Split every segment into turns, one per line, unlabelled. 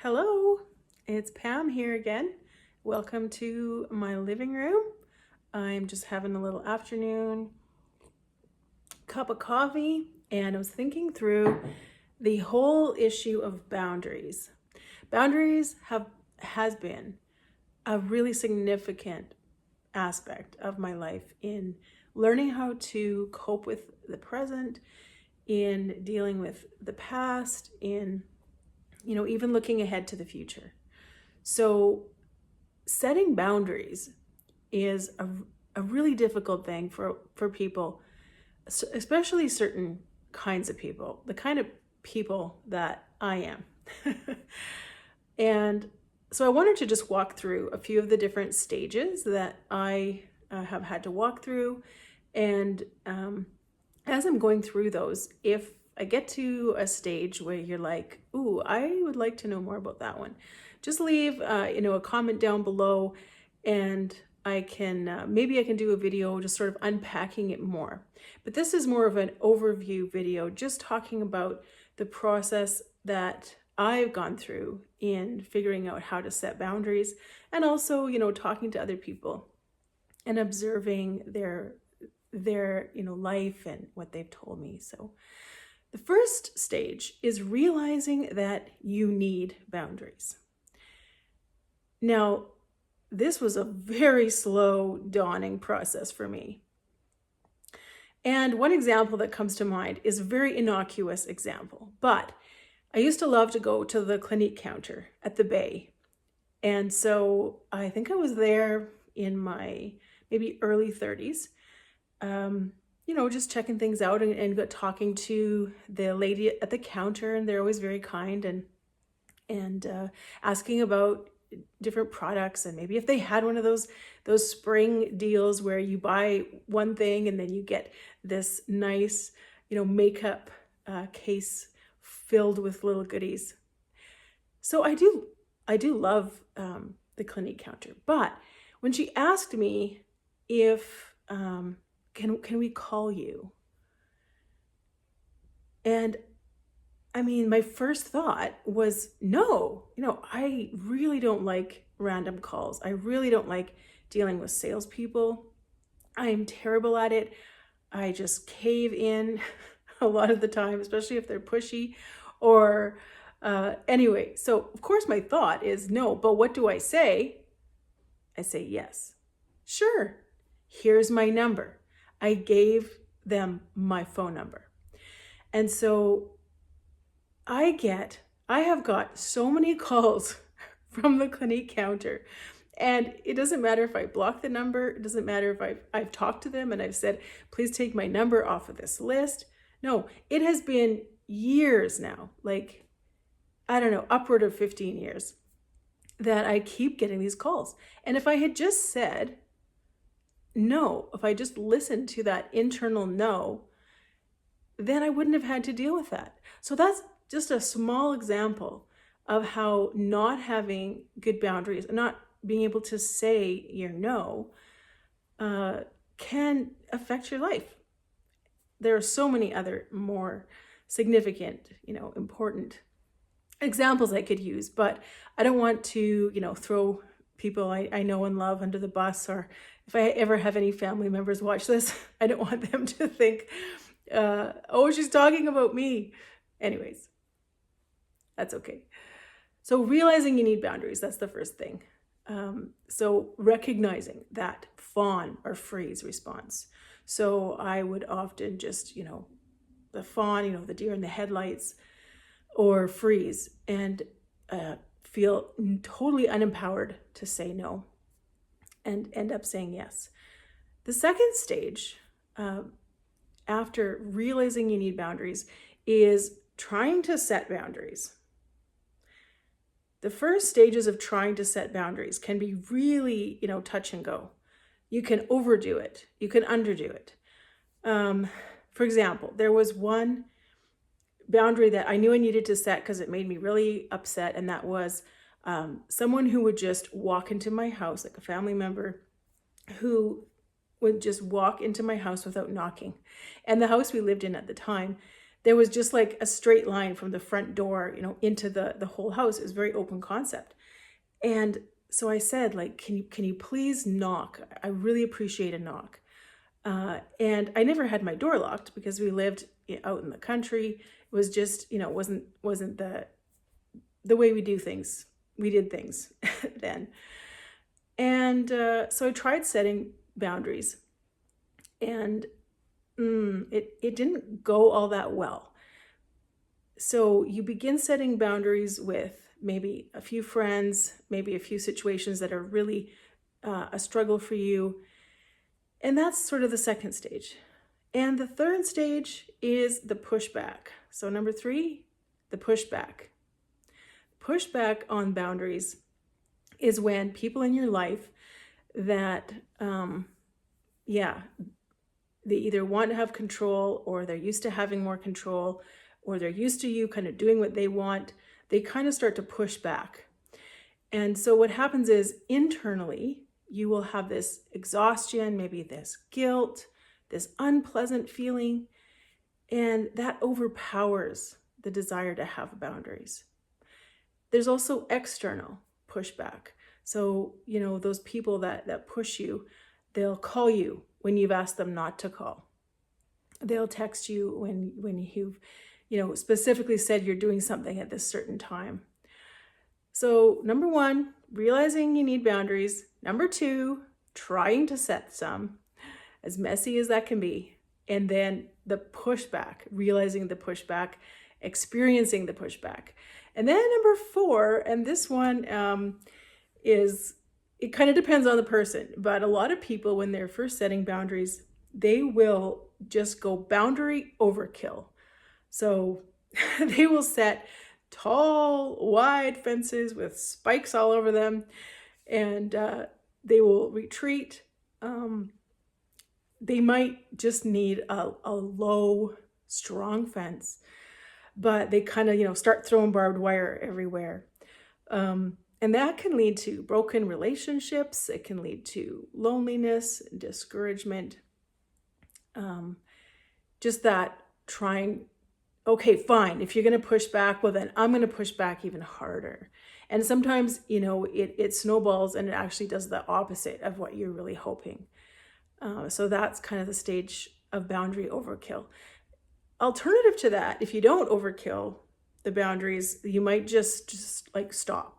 Hello, it's Pam here again. Welcome to my living room. I'm just having a little afternoon cup of coffee and I was thinking through the whole issue of boundaries. Boundaries has been a really significant aspect of my life in learning how to cope with the present, in dealing with the past, in even looking ahead to the future. So setting boundaries is a really difficult thing for people, especially certain kinds of people, the kind of people that I am. And so I wanted to just walk through a few of the different stages that I have had to walk through. And as I'm going through those, if I get to a stage where you're like, ooh, I would like to know more about that one, just leave, a comment down below and I can, maybe I can do a video just sort of unpacking it more. But this is more of an overview video, just talking about the process that I've gone through in figuring out how to set boundaries, and also, talking to other people and observing their life and what they've told me. So the first stage is realizing that you need boundaries. Now, this was a very slow dawning process for me. And one example that comes to mind is a very innocuous example, but I used to love to go to the Clinique counter at the Bay. And so I think I was there in my maybe early 30s, just checking things out and got talking to the lady at the counter, and they're always very kind and asking about different products, and maybe if they had one of those spring deals where you buy one thing and then you get this nice makeup case filled with little goodies. So I do love the Clinique counter, but when she asked me if can we call you, and I mean, my first thought was no. I really don't like random calls. I really don't like dealing with salespeople. I am terrible at it. I just cave in a lot of the time, especially if they're pushy or anyway. So of course my thought is no, but what do I say? I say yes. Sure, here's my number. I gave them my phone number. And so I have got so many calls from the Clinique counter, and it doesn't matter if I block the number. It doesn't matter if I've talked to them and I've said, please take my number off of this list. No, it has been years now, like, I don't know, upward of 15 years that I keep getting these calls. And if I had just said no, if I just listened to that internal no, then I wouldn't have had to deal with that. So that's just a small example of how not having good boundaries and not being able to say your no can affect your life. There are so many other more significant, important examples I could use, but I don't want to, throw people I know and love under the bus, or if I ever have any family members watch this, I don't want them to think, oh, she's talking about me. Anyways, that's okay. So realizing you need boundaries, that's the first thing. So recognizing that fawn or freeze response. So I would often just, the fawn, the deer in the headlights, or freeze and feel totally unempowered to say no and end up saying yes. The second stage, after realizing you need boundaries, is trying to set boundaries. The first stages of trying to set boundaries can be really, touch and go. You can overdo it. You can underdo it. For example, there was one boundary that I knew I needed to set because it made me really upset, and that was someone who would just walk into my house, like a family member who would just walk into my house without knocking. And the house we lived in at the time, there was just like a straight line from the front door, into the whole house. It was a very open concept. And so I said, like, can you please knock? I really appreciate a knock. And I never had my door locked because we lived out in the country. It was just, wasn't the way we do things. We did things then. And so I tried setting boundaries, and it didn't go all that well. So you begin setting boundaries with maybe a few friends, maybe a few situations that are really a struggle for you. And that's sort of the second stage. And the third stage is the pushback. So number 3, the pushback. Pushback on boundaries is when people in your life that, they either want to have control, or they're used to having more control, or they're used to you kind of doing what they want, they kind of start to push back. And so what happens is internally, you will have this exhaustion, maybe this guilt, this unpleasant feeling, and that overpowers the desire to have boundaries. There's also external pushback. So, those people that push you, they'll call you when you've asked them not to call. They'll text you when you've, specifically said you're doing something at this certain time. So number 1, realizing you need boundaries. Number 2, trying to set some, as messy as that can be. And then the pushback, realizing the pushback, experiencing the pushback. And then number 4, and this one it kind of depends on the person, but a lot of people, when they're first setting boundaries, they will just go boundary overkill. So they will set tall, wide fences with spikes all over them, and they will retreat. They might just need a low, strong fence, but they kind of, start throwing barbed wire everywhere. And that can lead to broken relationships. It can lead to loneliness, discouragement. Just that trying, okay, fine. If you're going to push back, well, then I'm going to push back even harder. And sometimes, it snowballs and it actually does the opposite of what you're really hoping. So that's kind of the stage of boundary overkill. Alternative to that, if you don't overkill the boundaries, you might just like stop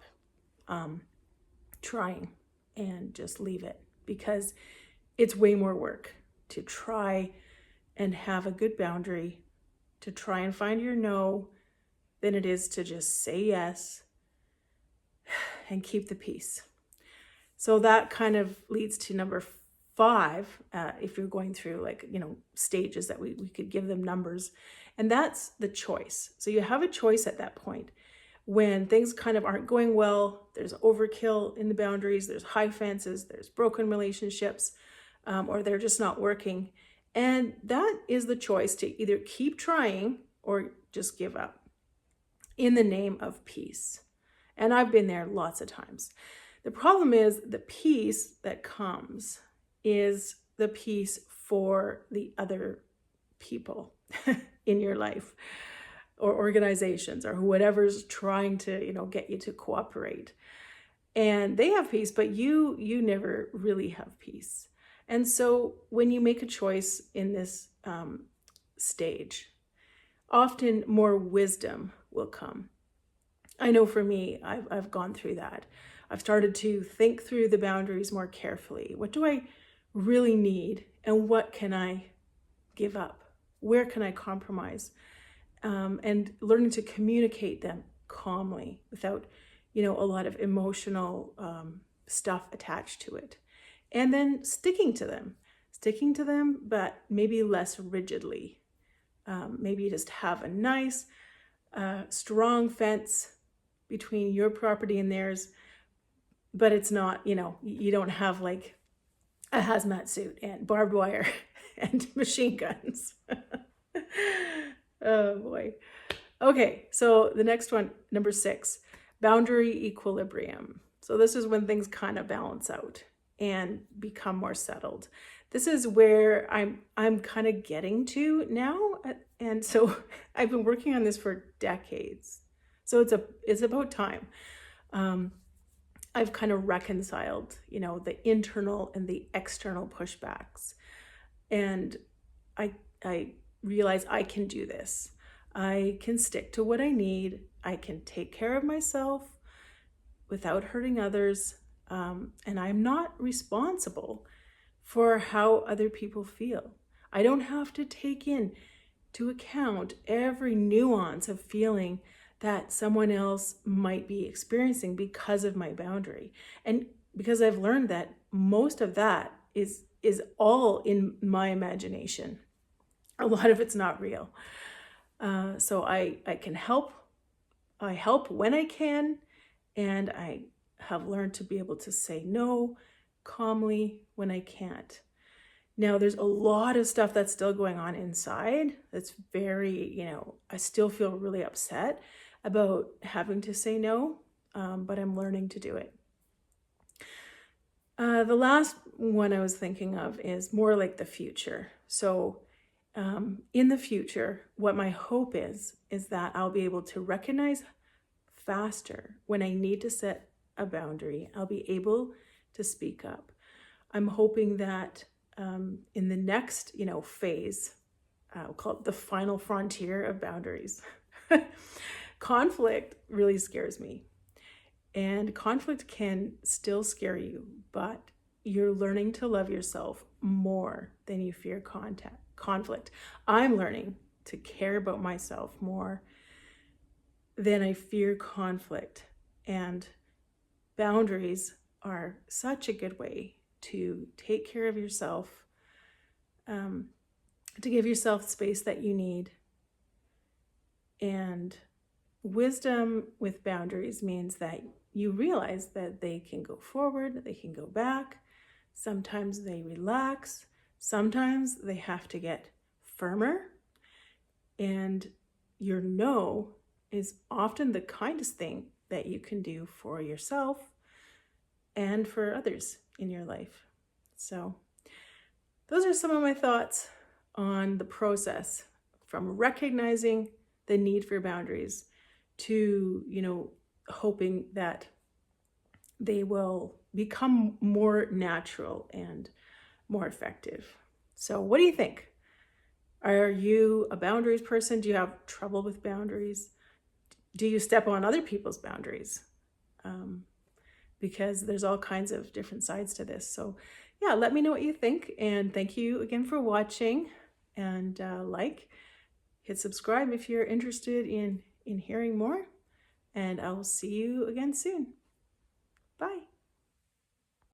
trying and just leave it, because it's way more work to try and have a good boundary, to try and find your no, than it is to just say yes and keep the peace. So that kind of leads to number 5, if you're going through stages that we could give them numbers, and that's the choice. So you have a choice at that point. When things kind of aren't going well, there's overkill in the boundaries, there's high fences, there's broken relationships, or they're just not working. And that is the choice to either keep trying or just give up in the name of peace. And I've been there lots of times. The problem is the peace that comes is the peace for the other people in your life, or organizations, or whatever's trying to, get you to cooperate. And they have peace, but you never really have peace. And so when you make a choice in this stage, often more wisdom will come. I know for me, I've gone through that. I've started to think through the boundaries more carefully. What do I really need, and what can I give up? Where can I compromise? And learning to communicate them calmly without, a lot of emotional stuff attached to it. And then sticking to them, but maybe less rigidly. Maybe you just have a nice, strong fence between your property and theirs, but it's not, you don't have like a hazmat suit and barbed wire and machine guns. Oh boy. Okay, so the next one, number 6, boundary equilibrium. So this is when things kind of balance out and become more settled. this is where I'm kind of getting to now. And so I've been working on this for decades. So it's about time. Um, I've kind of reconciled, the internal and the external pushbacks. And I realize I can do this. I can stick to what I need. I can take care of myself without hurting others. And I'm not responsible for how other people feel. I don't have to take into account every nuance of feeling that someone else might be experiencing because of my boundary. And because I've learned that most of that is all in my imagination. A lot of it's not real. So I can help. I help when I can, and I have learned to be able to say no calmly when I can't. Now, there's a lot of stuff that's still going on inside that's very, I still feel really upset about having to say no, but I'm learning to do it. The last one I was thinking of is more like the future. So in the future, what my hope is that I'll be able to recognize faster when I need to set a boundary. I'll be able to speak up. I'm hoping that in the next, phase, we'll call it the final frontier of boundaries. Conflict really scares me. And conflict can still scare you, but you're learning to love yourself more than you fear conflict. I'm learning to care about myself more than I fear conflict. And boundaries are such a good way to take care of yourself, to give yourself space that you need. And wisdom with boundaries means that you realize that they can go forward, they can go back. Sometimes they relax. Sometimes they have to get firmer. And your no is often the kindest thing that you can do for yourself and for others in your life. So those are some of my thoughts on the process from recognizing the need for boundaries to, hoping that they will become more natural and more effective. So what do you think? Are you a boundaries person? Do you have trouble with boundaries? Do you step on other people's boundaries? Because there's all kinds of different sides to this. So yeah, let me know what you think. And thank you again for watching. And hit subscribe if you're interested in hearing more. And I'll see you again soon. Bye.